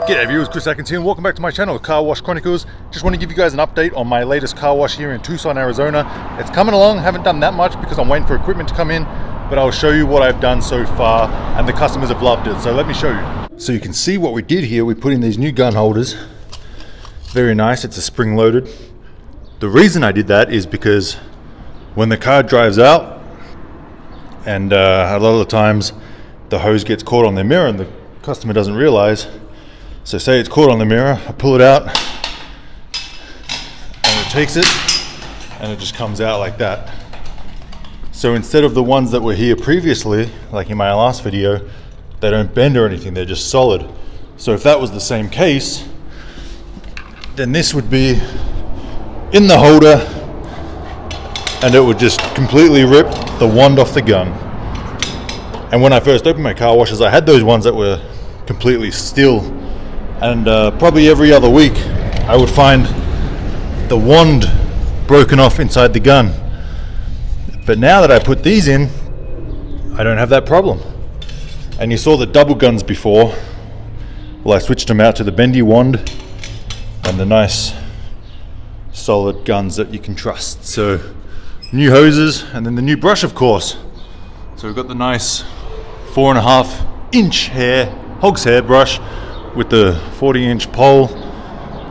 G'day viewers, Chris Atkins here and welcome back to my channel, Car Wash Chronicles. Just want to give you guys an update on my latest car wash here in Tucson, Arizona. It's coming along, haven't done that much because I'm waiting for equipment to come in, but I'll show you what I've done so far and the customers have loved it, so let me show you. So you can see what we did here. We put in these new gun holders. Very nice, it's a spring loaded. The reason I did that is because when the car drives out and a lot of the times the hose gets caught on their mirror and the customer doesn't realize. So say it's caught on the mirror, I pull it out and it takes it and it just comes out like that. So instead of the ones that were here previously, like in my last video, they don't bend or anything, they're just solid. So if that was the same case, then this would be in the holder and it would just completely rip the wand off the gun. And when I first opened my car washes, I had those ones that were completely still. And probably every other week I would find the wand broken off inside the gun. But now that I put these in, I don't have that problem. And you saw the double guns before. Well, I switched them out to the bendy wand and the nice solid guns that you can trust. So new hoses and then the new brush, of course. So we've got the nice 4.5 inch hog's hair brush with the 40-inch pole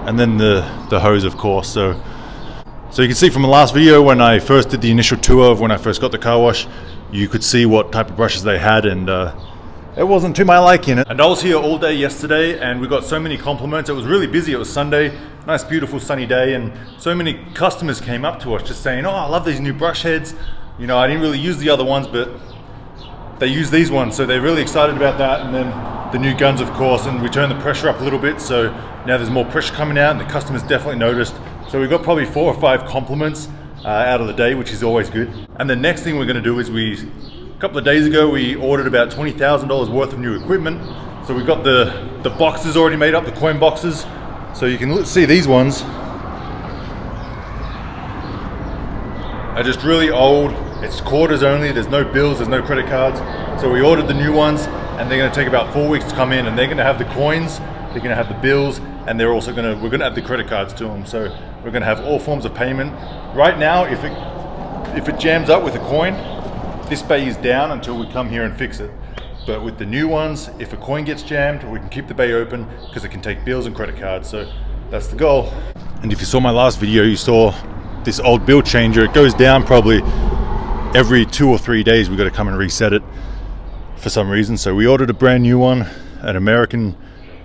and then the hose, of course. So you can see from the last video when I first did the initial tour of when I first got the car wash, you could see what type of brushes they had, and it wasn't to my liking. And I was here all day yesterday and we got so many compliments. It was really busy. It was Sunday, nice beautiful sunny day, and so many customers came up to us just saying, oh, I love these new brush heads. You know, I didn't really use the other ones, but they use these ones, so they're really excited about that. And then the new guns, of course, and we turned the pressure up a little bit, so now there's more pressure coming out and the customers definitely noticed. So we got probably 4 or 5 compliments out of the day, which is always good. And the next thing we're going to do is a couple of days ago we ordered about $20,000 worth of new equipment. So we've got the boxes already made up, the coin boxes. So you can see these ones are just really old. It's quarters only, there's no bills, there's no credit cards. So we ordered the new ones and they're gonna take about 4 weeks to come in, and they're gonna have the coins, they're gonna have the bills, and we're gonna add the credit cards to them. So we're gonna have all forms of payment. Right now, if it jams up with a coin, this bay is down until we come here and fix it. But with the new ones, if a coin gets jammed, we can keep the bay open because it can take bills and credit cards. So that's the goal. And if you saw my last video, you saw this old bill changer. It goes down probably every 2 or 3 days. We got to come and reset it for some reason. So we ordered a brand new one, an American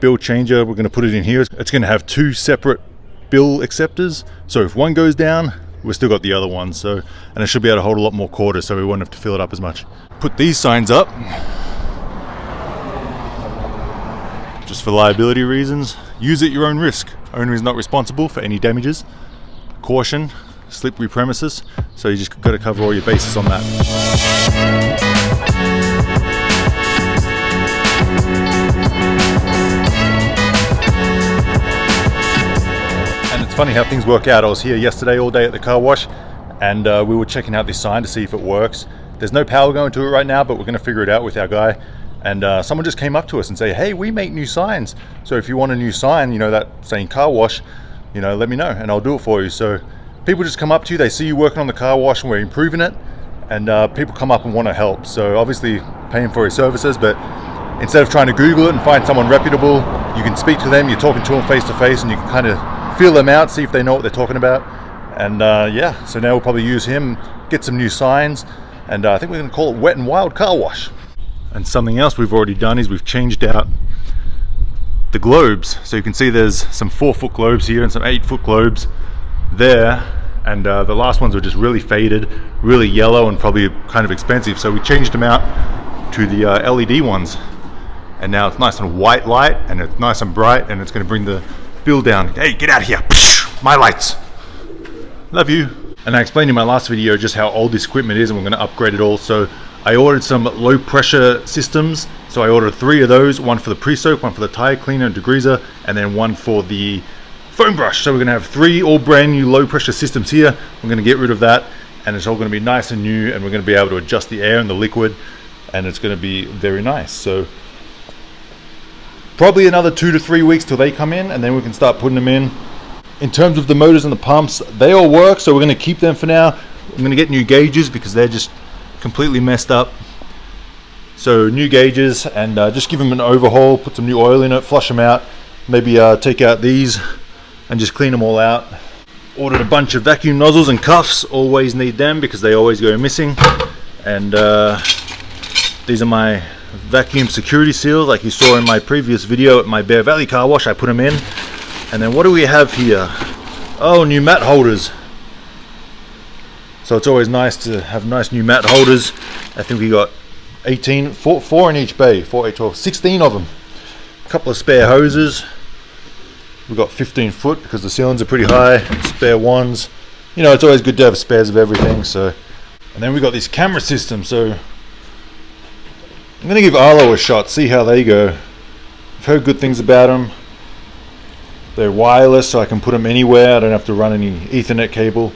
bill changer. We're going to put it in here. It's going to have 2 separate bill acceptors. So if one goes down, we've still got the other one. So, and it should be able to hold a lot more quarters, so we won't have to fill it up as much. Put these signs up just for liability reasons. Use at your own risk. Owner is not responsible for any damages. Caution, slippery premises. So you just got to cover all your bases on that. And it's funny how things work out. I was here yesterday all day at the car wash and we were checking out this sign to see if it works. There's no power going to it right now, but we're going to figure it out with our guy. And someone just came up to us and say, hey, we make new signs. So if you want a new sign, you know, that saying car wash, you know, let me know and I'll do it for you. So people just come up to you, they see you working on the car wash and we're improving it, and people come up and want to help. So obviously paying for your services, but instead of trying to Google it and find someone reputable, you can speak to them, you're talking to them face to face, and you can kind of feel them out, see if they know what they're talking about. And yeah, so now we'll probably use him, get some new signs, and I think we're going to call it Wet and Wild Car Wash. And something else we've already done is we've changed out the globes. So you can see there's some 4-foot globes here and some 8-foot globes there, and the last ones were just really faded, really yellow, and probably kind of expensive. So we changed them out to the LED ones, and now it's nice and white light, and it's nice and bright, and it's going to bring the bill down. Hey, get out of here! My lights. Love you. And I explained in my last video just how old this equipment is, and we're going to upgrade it all. So I ordered some low pressure systems. So I ordered 3 of those, one for the pre-soak, one for the tire cleaner and degreaser, and then one for the foam brush. So we're gonna have 3 all brand new low pressure systems here. We're gonna get rid of that, and it's all gonna be nice and new, and we're gonna be able to adjust the air and the liquid, and it's gonna be very nice. So probably another 2 to 3 weeks till they come in, and then we can start putting them in. In terms of the motors and the pumps, they all work, so we're going to keep them for now. I'm going to get new gauges because they're just completely messed up. So new gauges, and just give them an overhaul, put some new oil in it, flush them out, maybe take out these and just clean them all out. Ordered a bunch of vacuum nozzles and cuffs, always need them because they always go missing. And these are my vacuum security seals, like you saw in my previous video at my Bear Valley car wash. I put them in. And then what do we have here? Oh, new mat holders. So it's always nice to have nice new mat holders. I think we got 18, four in each bay, 4, 8, 12, 16 of them. A couple of spare hoses. We've got 15 foot because the ceilings are pretty high. Spare ones. You know, it's always good to have spares of everything. So, and then we got this camera system. So I'm gonna give Arlo a shot, see how they go. I've heard good things about them. They're wireless, so I can put them anywhere. I don't have to run any Ethernet cable.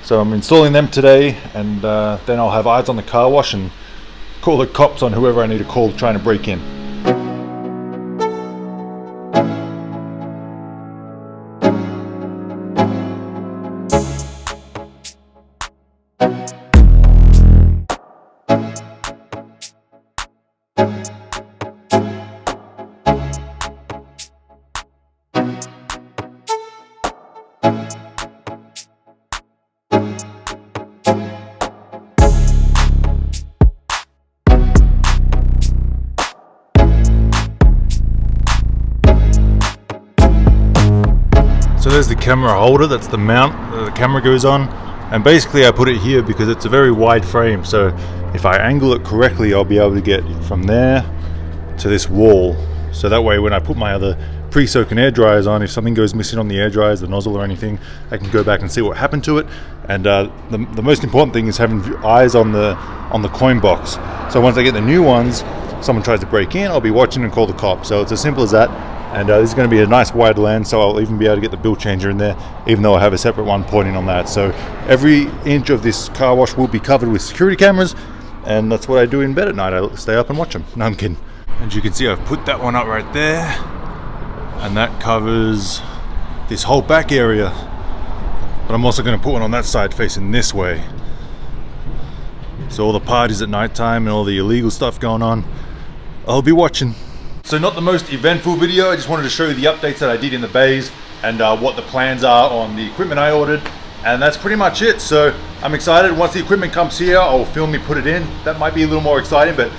So I'm installing them today, and then I'll have eyes on the car wash and call the cops on whoever I need to call trying to break in. So there's the camera holder, that's the mount that the camera goes on, and basically I put it here because it's a very wide frame, so if I angle it correctly I'll be able to get from there to this wall. So that way when I put my other pre-soaking air dryers on, if something goes missing on the air dryers, the nozzle or anything, I can go back and see what happened to it. And the most important thing is having eyes on the coin box. So once I get the new ones, someone tries to break in, I'll be watching and call the cops. So it's as simple as that. And this is going to be a nice wide lens, so I'll even be able to get the bill changer in there, even though I have a separate one pointing on that. So every inch of this car wash will be covered with security cameras, and that's what I do in bed at night. I stay up and watch them. No, I'm kidding. And you can see I've put that one up right there, and that covers this whole back area. But I'm also going to put one on that side facing this way. So all the parties at night time and all the illegal stuff going on, I'll be watching. So not the most eventful video, I just wanted to show you the updates that I did in the bays and what the plans are on the equipment I ordered, and that's pretty much it. So I'm excited. Once the equipment comes here, I'll film me put it in. That might be a little more exciting, but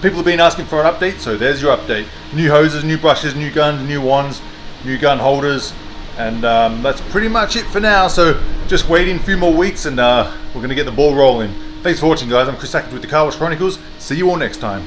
people have been asking for an update, so there's your update. New hoses, new brushes, new guns, new wands, new gun holders, and that's pretty much it for now. So just waiting a few more weeks and we're gonna get the ball rolling. Thanks for watching, guys. I'm Chris Atkins with the Car Wash Chronicles. See you all next time.